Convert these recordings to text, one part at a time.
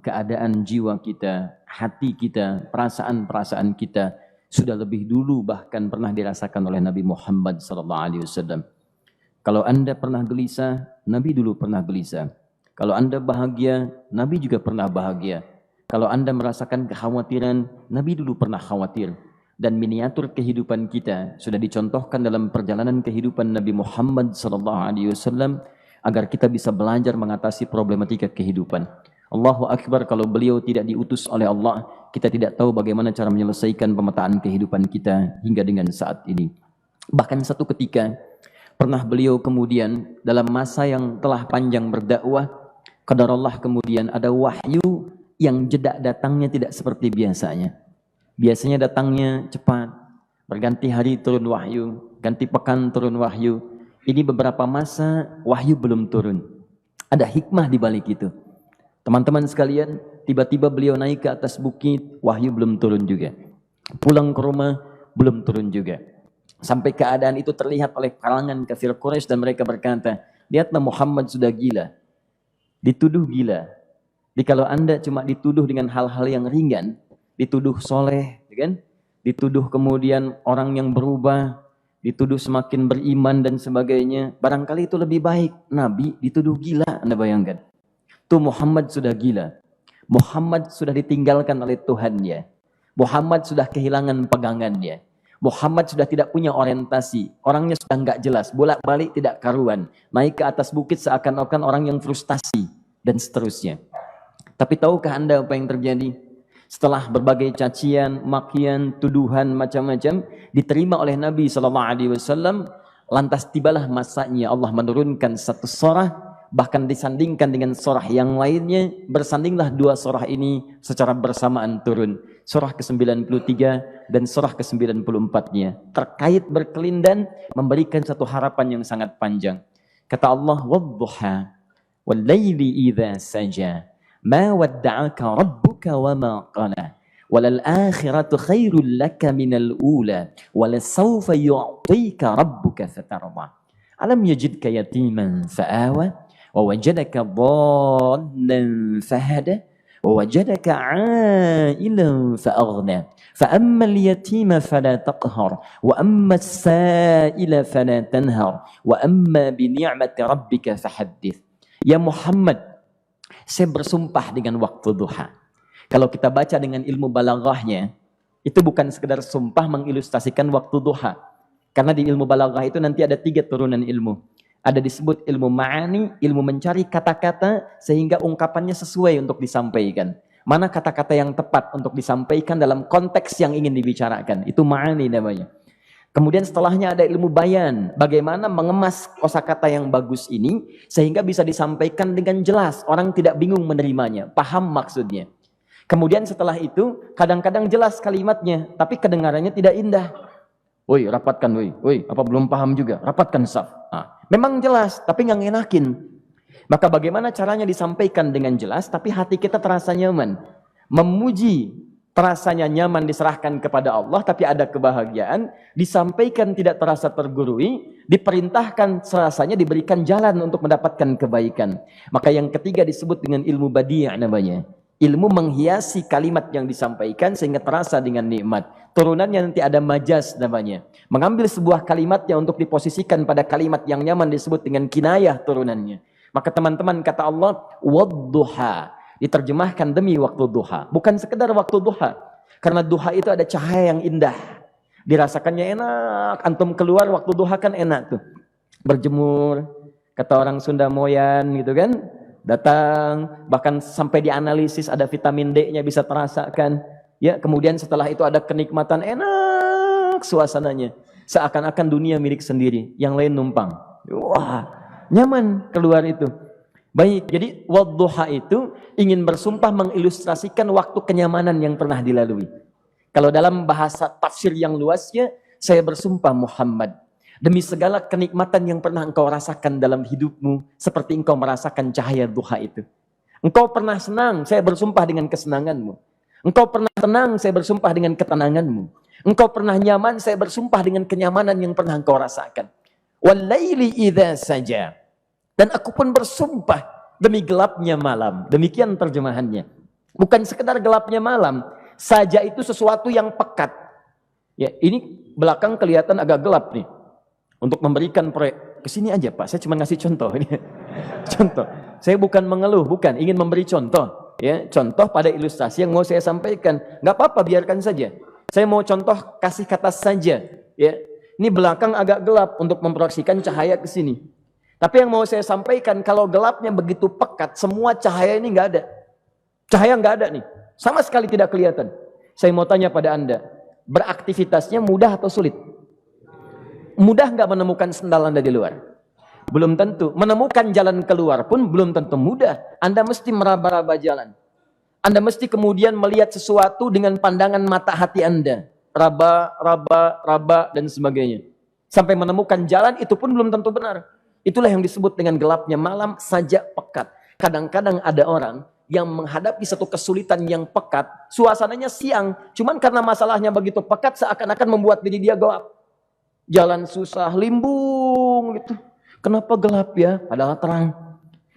keadaan jiwa kita, hati kita, perasaan-perasaan kita sudah lebih dulu bahkan pernah dirasakan oleh Nabi Muhammad SAW. Kalau Anda pernah gelisah, Nabi dulu pernah gelisah. Kalau Anda bahagia, Nabi juga pernah bahagia. Kalau Anda merasakan kekhawatiran, Nabi dulu pernah khawatir. Dan miniatur kehidupan kita sudah dicontohkan dalam perjalanan kehidupan Nabi Muhammad SAW agar kita bisa belajar mengatasi problematika kehidupan. Allahu Akbar, kalau beliau tidak diutus oleh Allah, kita tidak tahu bagaimana cara menyelesaikan pemetaan kehidupan kita hingga dengan saat ini. Bahkan satu ketika, pernah beliau kemudian dalam masa yang telah panjang berdakwah, qadarullah kemudian ada wahyu yang jeda datangnya tidak seperti biasanya. Biasanya datangnya cepat, berganti hari turun wahyu, ganti pekan turun wahyu. Ini beberapa masa wahyu belum turun. Ada hikmah di balik itu. Teman-teman sekalian, tiba-tiba beliau naik ke atas bukit, wahyu belum turun juga. Pulang ke rumah, belum turun juga. Sampai keadaan itu terlihat oleh kalangan kafir Quraisy dan mereka berkata, lihatlah Muhammad sudah gila. Dituduh gila. Jadi kalau Anda cuma dituduh dengan hal-hal yang ringan, dituduh soleh, kan? Dituduh kemudian orang yang berubah, dituduh semakin beriman dan sebagainya, barangkali itu lebih baik. Nabi dituduh gila, Anda bayangkan. Tuh Muhammad sudah gila. Muhammad sudah ditinggalkan oleh Tuhannya. Muhammad sudah kehilangan pegangannya. Muhammad sudah tidak punya orientasi. Orangnya sudah nggak jelas, bolak-balik tidak karuan. Naik ke atas bukit seakan-akan orang yang frustasi dan seterusnya. Tapi tahukah Anda apa yang terjadi? Setelah berbagai cacian, makian, tuduhan macam-macam diterima oleh Nabi SAW, lantas tibalah masanya Allah menurunkan satu surah, bahkan disandingkan dengan surah yang lainnya, bersandinglah dua surah ini secara bersamaan turun. Surah ke-93 dan surah ke-94-nya terkait berkelindan, memberikan satu harapan yang sangat panjang. Kata Allah, "Wadduha wal laili idza saja." Ma wadda'aka rabbuka wa ma qala walal akhiratu khairul laka minal ula walasawfa yu'tika rabbuka fatarda alam yajidka yatiman fa'awa wa wajadaka dhallan fahada wa wajadaka 'ailan fa'aghna fa ammal yatima fala taqhar wa ammas sa'ila fala tanhar wa amma bi ni'mati rabbika fahaddits. Ya Muhammad, saya bersumpah dengan waktu duha. Kalau kita baca dengan ilmu balaghahnya, itu bukan sekedar sumpah mengilustrasikan waktu duha. Karena di ilmu balaghah itu nanti ada 3 turunan ilmu. Ada disebut ilmu ma'ani, ilmu mencari kata-kata sehingga ungkapannya sesuai untuk disampaikan. Mana kata-kata yang tepat untuk disampaikan dalam konteks yang ingin dibicarakan. Itu ma'ani namanya. Kemudian setelahnya ada ilmu bayan, bagaimana mengemas kosakata yang bagus ini sehingga bisa disampaikan dengan jelas, orang tidak bingung menerimanya, paham maksudnya. Kemudian setelah itu kadang-kadang jelas kalimatnya, tapi kedengarannya tidak indah. Woi, rapatkan, woi, apa belum paham juga? Rapatkan saf. Memang jelas, tapi nggak ngenakin. Maka bagaimana caranya disampaikan dengan jelas, tapi hati kita terasa nyaman, memuji. Terasanya nyaman diserahkan kepada Allah, tapi ada kebahagiaan, disampaikan tidak terasa tergurui, diperintahkan serasanya diberikan jalan untuk mendapatkan kebaikan. Maka yang ketiga disebut dengan ilmu badi' namanya. Ilmu menghiasi kalimat yang disampaikan sehingga terasa dengan nikmat. Turunannya nanti ada majaz namanya. Mengambil sebuah kalimatnya untuk diposisikan pada kalimat yang nyaman disebut dengan kinayah turunannya. Maka teman-teman kata Allah, wadduha. Diterjemahkan demi waktu duha. Bukan sekedar waktu duha. Karena duha itu ada cahaya yang indah. Dirasakannya enak. Antum keluar waktu duha kan enak tuh. Berjemur. Kata orang Sunda moyan gitu kan. Datang. Bahkan sampai dianalisis ada vitamin D-nya bisa terasakan. Ya, kemudian setelah itu ada kenikmatan enak suasananya. Seakan-akan dunia milik sendiri. Yang lain numpang. Wah, nyaman keluar itu. Baik, jadi wadduha itu ingin bersumpah mengilustrasikan waktu kenyamanan yang pernah dilalui. Kalau dalam bahasa tafsir yang luasnya, saya bersumpah Muhammad, demi segala kenikmatan yang pernah engkau rasakan dalam hidupmu, seperti engkau merasakan cahaya duha itu. Engkau pernah senang, saya bersumpah dengan kesenanganmu. Engkau pernah tenang, saya bersumpah dengan ketenanganmu. Engkau pernah nyaman, saya bersumpah dengan kenyamanan yang pernah engkau rasakan. Wal laili idza saja. Dan aku pun bersumpah demi gelapnya malam. Demikian terjemahannya. Bukan sekedar gelapnya malam. Saja itu sesuatu yang pekat. Ya, ini belakang kelihatan agak gelap nih. Untuk memberikan proyek. Kesini aja Pak, saya cuma ngasih contoh. Contoh. Saya bukan mengeluh, bukan. Ingin memberi contoh. Ya, contoh pada ilustrasi yang mau saya sampaikan. Nggak apa-apa, biarkan saja. Saya mau contoh kasih kata saja. Ya, ini belakang agak gelap untuk memproyeksikan cahaya ke sini. Tapi yang mau saya sampaikan, kalau gelapnya begitu pekat, semua cahaya ini nggak ada. Cahaya nggak ada nih. Sama sekali tidak kelihatan. Saya mau tanya pada Anda, beraktivitasnya mudah atau sulit? Mudah nggak menemukan sendal Anda di luar? Belum tentu. Menemukan jalan keluar pun belum tentu mudah. Anda mesti meraba-raba jalan. Anda mesti kemudian melihat sesuatu dengan pandangan mata hati Anda. Raba, raba, raba, dan sebagainya. Sampai menemukan jalan, itu pun belum tentu benar. Itulah yang disebut dengan gelapnya malam saja pekat. Kadang-kadang ada orang yang menghadapi satu kesulitan yang pekat, suasananya siang, cuman karena masalahnya begitu pekat, seakan-akan membuat diri dia gelap. Jalan susah, limbung gitu. Kenapa gelap ya? Padahal terang.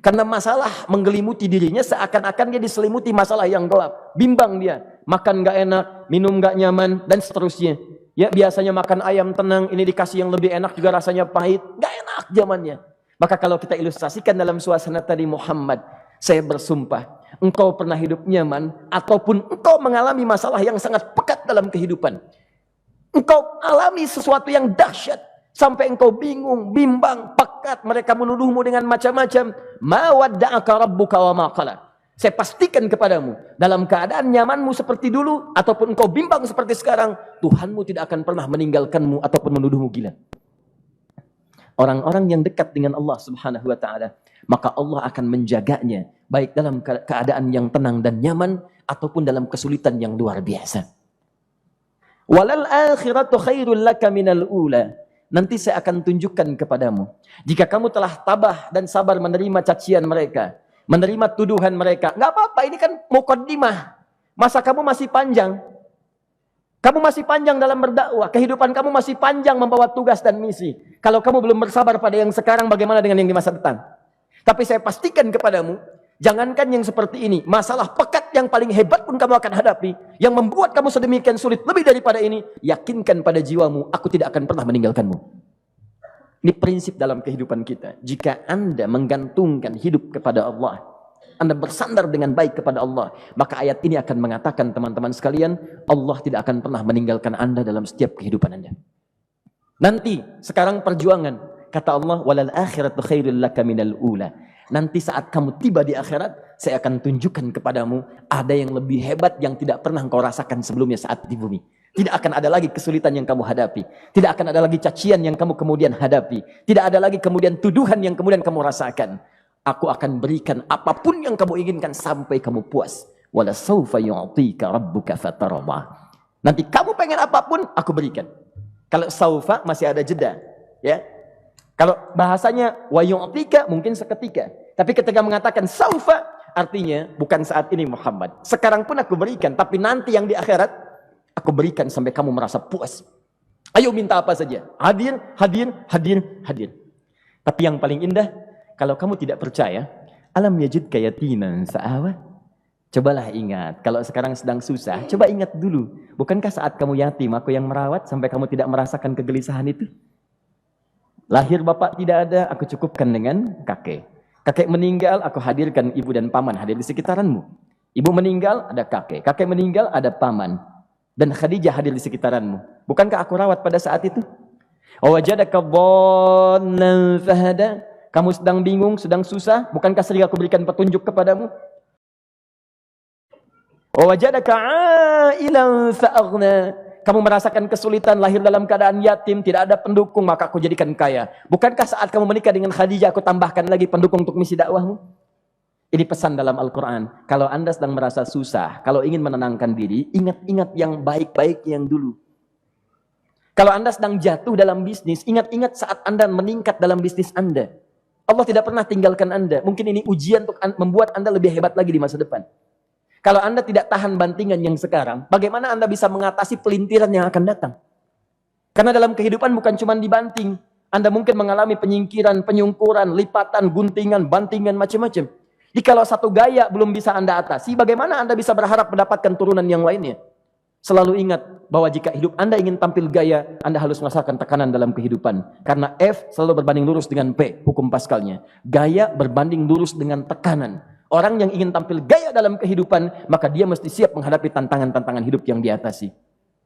Karena masalah menggelimuti dirinya, seakan-akan dia diselimuti masalah yang gelap. Bimbang dia, makan gak enak, minum gak nyaman, dan seterusnya. Ya, biasanya makan ayam tenang, ini dikasih yang lebih enak juga rasanya pahit, gak enak zamannya. Maka kalau kita ilustrasikan dalam suasana tadi Muhammad, saya bersumpah, engkau pernah hidup nyaman, ataupun engkau mengalami masalah yang sangat pekat dalam kehidupan. Engkau alami sesuatu yang dahsyat, sampai engkau bingung, bimbang, pekat, mereka menuduhmu dengan macam-macam. Ma wadda'aka rabbuka wa ma qala. Saya pastikan kepadamu, dalam keadaan nyamanmu seperti dulu, ataupun engkau bimbang seperti sekarang, Tuhanmu tidak akan pernah meninggalkanmu ataupun menuduhmu gila. Orang-orang yang dekat dengan Allah Subhanahu wa ta'ala, maka Allah akan menjaganya, baik dalam keadaan yang tenang dan nyaman, ataupun dalam kesulitan yang luar biasa. Walal akhiratu khairul laka minal ula. Nanti saya akan tunjukkan kepadamu, jika kamu telah tabah dan sabar menerima cacian mereka, menerima tuduhan mereka, nggak apa-apa, ini kan muqaddimah. Masa kamu masih panjang. Kamu masih panjang dalam berdakwah, kehidupan kamu masih panjang membawa tugas dan misi. Kalau kamu belum bersabar pada yang sekarang, bagaimana dengan yang di masa depan? Tapi saya pastikan kepadamu, jangankan yang seperti ini, masalah pekat yang paling hebat pun kamu akan hadapi, yang membuat kamu sedemikian sulit lebih daripada ini, yakinkan pada jiwamu, aku tidak akan pernah meninggalkanmu. Ini prinsip dalam kehidupan kita. Jika Anda menggantungkan hidup kepada Allah, Anda bersandar dengan baik kepada Allah, maka ayat ini akan mengatakan, teman-teman sekalian, Allah tidak akan pernah meninggalkan Anda dalam setiap kehidupan Anda. Nanti, sekarang perjuangan, kata Allah, walal akhiratu khairul laka minal ula. Nanti saat kamu tiba di akhirat, saya akan tunjukkan kepadamu ada yang lebih hebat yang tidak pernah engkau rasakan sebelumnya saat di bumi. Tidak akan ada lagi kesulitan yang kamu hadapi. Tidak akan ada lagi cacian yang kamu kemudian hadapi. Tidak ada lagi kemudian tuduhan yang kemudian kamu rasakan. Aku akan berikan apapun yang kamu inginkan sampai kamu puas. Wala sawfa yu'tika rabbuka fatarda. Nanti kamu pengen apapun, aku berikan. Kalau saufa masih ada jeda, ya. Kalau bahasanya wa yu'tika mungkin seketika. Tapi ketika mengatakan saufa, artinya bukan saat ini Muhammad. Sekarang pun aku berikan, tapi nanti yang di akhirat aku berikan sampai kamu merasa puas. Ayo minta apa saja. Hadir, hadir, hadir, hadir. Tapi yang paling indah, kalau kamu tidak percaya, alam yajidka yatiman fa'awa. Cobalah ingat, kalau sekarang sedang susah, coba ingat dulu. Bukankah saat kamu yatim, aku yang merawat sampai kamu tidak merasakan kegelisahan itu? Lahir bapak tidak ada, aku cukupkan dengan kakek. Kakek meninggal, aku hadirkan ibu dan paman hadir di sekitaranmu. Ibu meninggal, ada kakek. Kakek meninggal, ada paman. Dan Khadijah hadir di sekitaranmu. Bukankah aku rawat pada saat itu? Wajadaka dhallan fahada. Kamu sedang bingung, sedang susah, bukankah sering aku berikan petunjuk kepadamu? Wajadaka ailan fa'aghna. Kamu merasakan kesulitan, lahir dalam keadaan yatim, tidak ada pendukung, maka aku jadikan kaya. Bukankah saat kamu menikah dengan Khadijah, aku tambahkan lagi pendukung untuk misi dakwahmu? Ini pesan dalam Al-Quran. Kalau Anda sedang merasa susah, kalau ingin menenangkan diri, ingat-ingat yang baik-baik yang dulu. Kalau Anda sedang jatuh dalam bisnis, ingat-ingat saat Anda meningkat dalam bisnis Anda. Allah tidak pernah tinggalkan Anda. Mungkin ini ujian untuk membuat Anda lebih hebat lagi di masa depan. Kalau Anda tidak tahan bantingan yang sekarang, bagaimana Anda bisa mengatasi pelintiran yang akan datang? Karena dalam kehidupan bukan cuma dibanting. Anda mungkin mengalami penyingkiran, penyungkuran, lipatan, guntingan, bantingan, macam-macam. Jikalau satu gaya belum bisa Anda atasi, bagaimana Anda bisa berharap mendapatkan turunan yang lainnya? Selalu ingat bahwa jika hidup Anda ingin tampil gaya, Anda harus merasakan tekanan dalam kehidupan. Karena F selalu berbanding lurus dengan P, hukum Pascalnya. Gaya berbanding lurus dengan tekanan. Orang yang ingin tampil gaya dalam kehidupan, maka dia mesti siap menghadapi tantangan-tantangan hidup yang diatasi.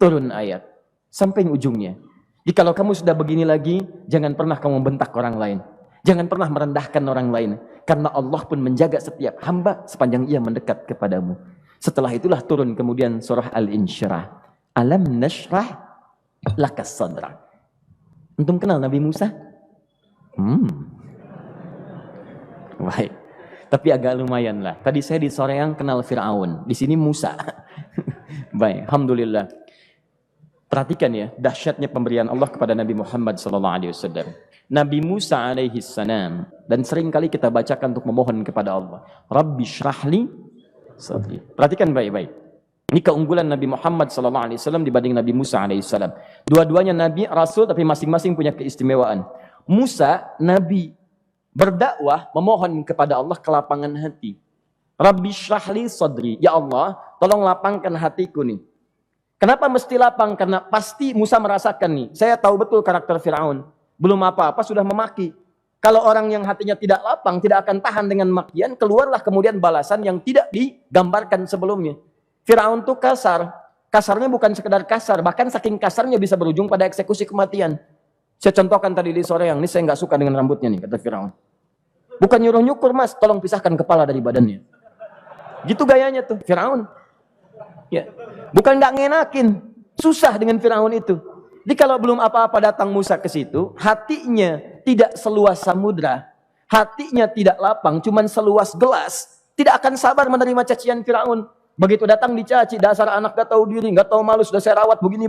Turun ayat. Sampai ujungnya. Jikalau kamu sudah begini lagi, jangan pernah kamu bentak orang lain. Jangan pernah merendahkan orang lain. Karena Allah pun menjaga setiap hamba sepanjang ia mendekat kepadamu. Setelah itulah turun kemudian surah Al-Insyirah. Alam nashrah lakas sadra. Antum kenal Nabi Musa? Baik. Tapi agak lumayan lah. Tadi saya di Soreang kenal Fir'aun. Di sini Musa. Baik, alhamdulillah. Perhatikan ya, dahsyatnya pemberian Allah kepada Nabi Muhammad SAW. Nabi Musa alaihi salam, dan sering kali kita bacakan untuk memohon kepada Allah. Rabbi syrahli sadri. Perhatikan baik-baik. Ini keunggulan Nabi Muhammad SAW dibanding Nabi Musa alaihissalam. Dua-duanya Nabi, Rasul, tapi masing-masing punya keistimewaan. Musa, Nabi, berdakwah, memohon kepada Allah kelapangan hati. Rabbi syrahli sadri. Ya Allah, tolong lapangkan hatiku nih. Kenapa mesti lapang? Karena pasti Musa merasakan nih. Saya tahu betul karakter Fir'aun. Belum apa-apa sudah memaki. Kalau orang yang hatinya tidak lapang, tidak akan tahan dengan makian, keluarlah kemudian balasan yang tidak digambarkan sebelumnya. Fir'aun itu kasar. Kasarnya bukan sekedar kasar, bahkan saking kasarnya bisa berujung pada eksekusi kematian. Saya contohkan tadi di sore yang ini, saya nggak suka dengan rambutnya nih, kata Fir'aun. Bukan nyuruh-nyukur mas, tolong pisahkan kepala dari badannya. Gitu gayanya tuh, Fir'aun. Ya. Bukan nggak ngenakin, susah dengan Fir'aun itu. Jadi kalau belum apa-apa datang Musa ke situ, hatinya tidak seluas samudra, hatinya tidak lapang, cuman seluas gelas, tidak akan sabar menerima cacian Fir'aun. Begitu datang dicaci, dasar anak gak tahu diri, gak tahu malu, sudah saya rawat begini.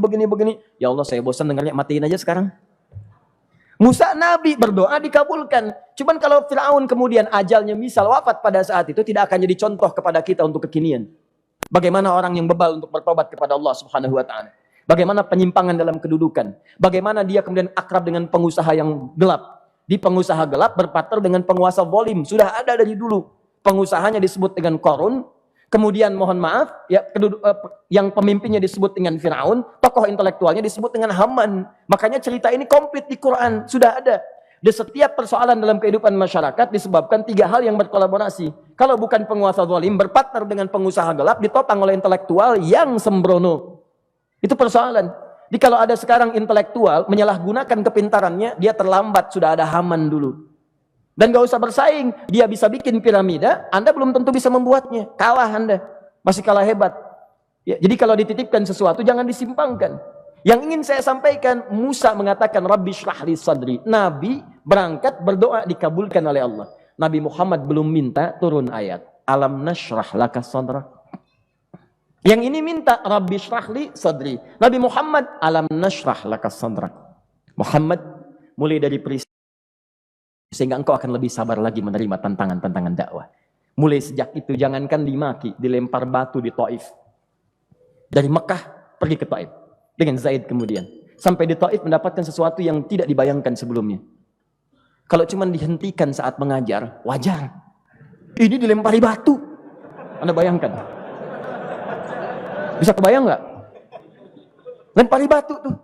Ya Allah, saya bosan dengarnya, matiin aja sekarang. Musa Nabi berdoa dikabulkan. Cuman kalau Fir'aun kemudian ajalnya misal wafat pada saat itu, tidak akan jadi contoh kepada kita untuk kekinian. Bagaimana orang yang bebal untuk bertobat kepada Allah Subhanahu wa Ta'ala. Bagaimana penyimpangan dalam kedudukan. Bagaimana dia kemudian akrab dengan pengusaha yang gelap. Di pengusaha gelap berpartner dengan penguasa zalim. Sudah ada dari dulu. Pengusahanya disebut dengan Qarun. Kemudian mohon maaf, ya, yang pemimpinnya disebut dengan Fir'aun. Tokoh intelektualnya disebut dengan Haman. Makanya cerita ini komplit di Quran. Sudah ada. Di setiap persoalan dalam kehidupan masyarakat disebabkan tiga hal yang berkolaborasi. Kalau bukan penguasa zalim, berpartner dengan pengusaha gelap, ditopang oleh intelektual yang sembrono. Itu persoalan. Jadi kalau ada sekarang intelektual menyalahgunakan kepintarannya, dia terlambat, sudah ada Haman dulu. Dan gak usah bersaing, dia bisa bikin piramida, Anda belum tentu bisa membuatnya. Kalah Anda, masih kalah hebat. Ya, jadi kalau dititipkan sesuatu, jangan disimpangkan. Yang ingin saya sampaikan, Musa mengatakan, Rabbi syrahli sadri. Nabi berangkat berdoa dikabulkan oleh Allah. Nabi Muhammad belum minta turun ayat. Alam nashrah laka sadra. Yang ini minta Rabbi syrahli sadri. Nabi Muhammad alam nashrah laka sadra. Muhammad mulai dari peristiwa sehingga engkau akan lebih sabar lagi menerima tantangan-tantangan dakwah. Mulai sejak itu jangankan dimaki, dilempar batu di Taif. Dari Mekah pergi ke Taif dengan Zaid kemudian. Sampai di Taif mendapatkan sesuatu yang tidak dibayangkan sebelumnya. Kalau cuma dihentikan saat mengajar, wajar. Ini dilempari batu. Anda bayangkan? Bisa kebayang nggak? Lempari batu tuh.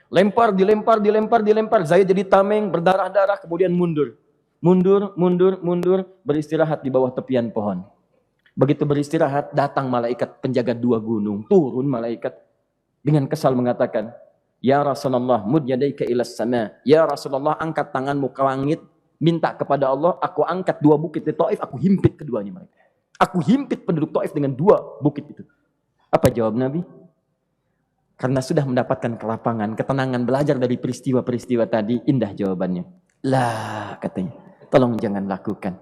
Dilempar. Zaid jadi tameng, berdarah-darah, kemudian mundur. Mundur, beristirahat di bawah tepian pohon. Begitu beristirahat, datang malaikat penjaga dua gunung. Turun malaikat dengan kesal mengatakan, Ya Rasulullah, mud yadaika ilas sama. Ya Rasulullah, angkat tanganmu ke langit, minta kepada Allah, aku angkat dua bukit di Taif, aku himpit keduanya mereka. Aku himpit penduduk Taif dengan dua bukit itu. Apa jawab Nabi? Karena sudah mendapatkan kelapangan, ketenangan, belajar dari peristiwa-peristiwa tadi, indah jawabannya. Lah, katanya, tolong jangan lakukan.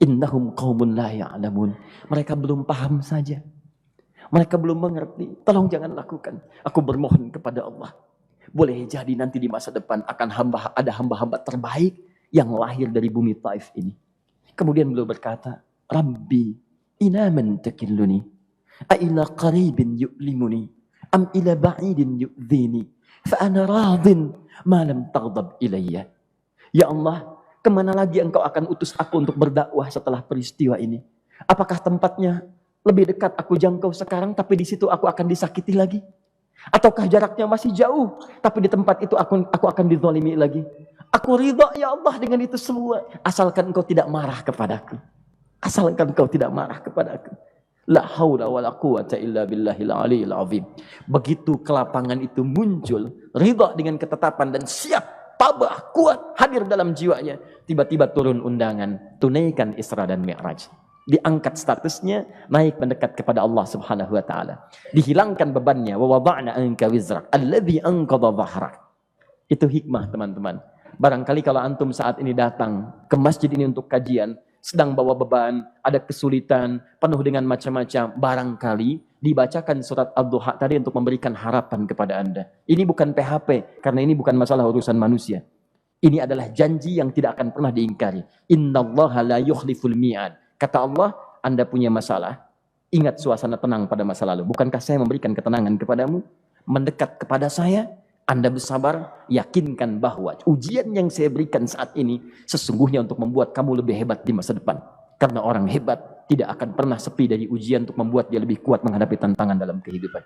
Innahum qaumun la ya'lamun. Mereka belum paham saja. Mereka belum mengerti. Tolong jangan lakukan. Aku bermohon kepada Allah. Boleh jadi nanti di masa depan akan ada hamba-hamba terbaik yang lahir dari bumi Taif ini. Kemudian beliau berkata, Rabbi, ina man takilluni, a'ila qaribin yu'limuni, am ila ba'idin yu'dhini, fa'ana radin ma lam taghdab ilayya. Ya Allah, Kemana lagi engkau akan utus aku untuk berdakwah setelah peristiwa ini? Apakah tempatnya lebih dekat aku jangkau sekarang, tapi di situ aku akan disakiti lagi? Ataukah jaraknya masih jauh, tapi di tempat itu aku akan dizalimi lagi? Aku ridha ya Allah dengan itu semua, asalkan engkau tidak marah kepadaku. Asalkan engkau tidak marah kepadaku. La haula wala quwata illa billahil aliyil azim. Begitu kelapangan itu muncul, ridha dengan ketetapan dan siap, tabah, kuat, hadir dalam jiwanya. Tiba-tiba turun undangan, tunaikan Isra dan Mi'raj. Diangkat statusnya, naik mendekat kepada Allah Subhanahu wa taala. Dihilangkan bebannya, wa wada'na anka wizrak alladzi anqadha dhahrak. Itu hikmah, teman-teman. Barangkali kalau antum saat ini datang ke masjid ini untuk kajian, sedang bawa beban, ada kesulitan, penuh dengan macam-macam, barangkali dibacakan surat Ad-Duha tadi untuk memberikan harapan kepada Anda. Ini bukan PHP, karena ini bukan masalah urusan manusia. Ini adalah janji yang tidak akan pernah diingkari. Innallaha la yukhliful mi'ad. Kata Allah, Anda punya masalah, ingat suasana tenang pada masa lalu. Bukankah saya memberikan ketenangan kepadamu? Mendekat kepada saya, Anda bersabar, yakinkan bahwa ujian yang saya berikan saat ini sesungguhnya untuk membuat kamu lebih hebat di masa depan. Karena orang hebat tidak akan pernah sepi dari ujian untuk membuat dia lebih kuat menghadapi tantangan dalam kehidupan.